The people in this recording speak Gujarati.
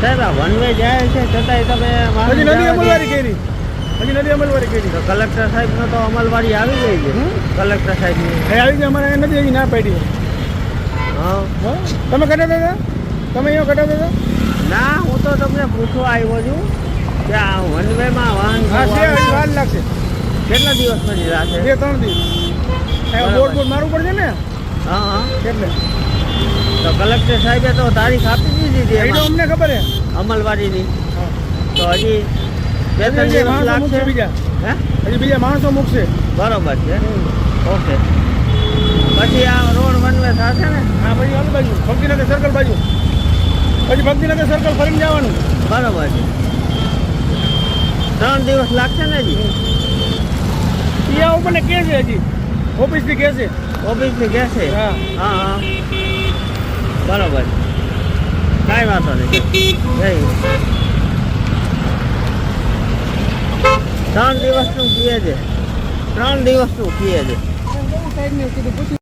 સાહેબ આ વન વે જાય છે છતાંય તમે હજી નથી અમલવારી કરી. હજી નથી અમલવારી કરી. તો કલેક્ટર સાહેબનો તો અમલવારી આવી ગઈ છે. કલેક્ટર સાહેબની આવી ગઈ અમારે અહીંયા નથી હજી ના પાડી. હા તમે કઢાતા હતા? તમે અહીંયા કઢાતા હતા? ના હું તો તમને પૂછવા આવ્યો છું કે આ વન વેમાં વાહન હા છે હજી વાર લાગશે. કેટલા દિવસ પછી લાગશે? 2-3 દિવસ. બોર્ડ મારવું પડશે ને હા હા એટલે. તો કલેક્ટર સાહેબે તો તારીખ આપી દીધી હતી એ તો એમાં અમને ખબર હે. અમલવારીની. હા. તો હજી 2-3 હજી દિવસ માણસો લાગશે. મૂકશે બીજા. હે હજી બીજા માણસો મૂકશે. બરોબર છે. ઓકે પછી આ રોડ વન વે થશે ને? હા પછી ઓલી બાજુ ભક્તિનગર સર્કલ બાજુ. પછી ભક્તિનગર સર્કલ ફરીને જવાનું. બરોબર છે. 3 દિવસ લાગશે ને હજી? ત્યાં આપણને કે છે હજી ઓફિસથી કે છે. ઓફિસની કહેશે? હા. હા હા બરોબર. કાંઈ વાંધો નહીં. જય હિન્દ. 3 દિવસનું કહે છે. 3 દિવસનું કહે છે. સાહેબને કીધું પૂછી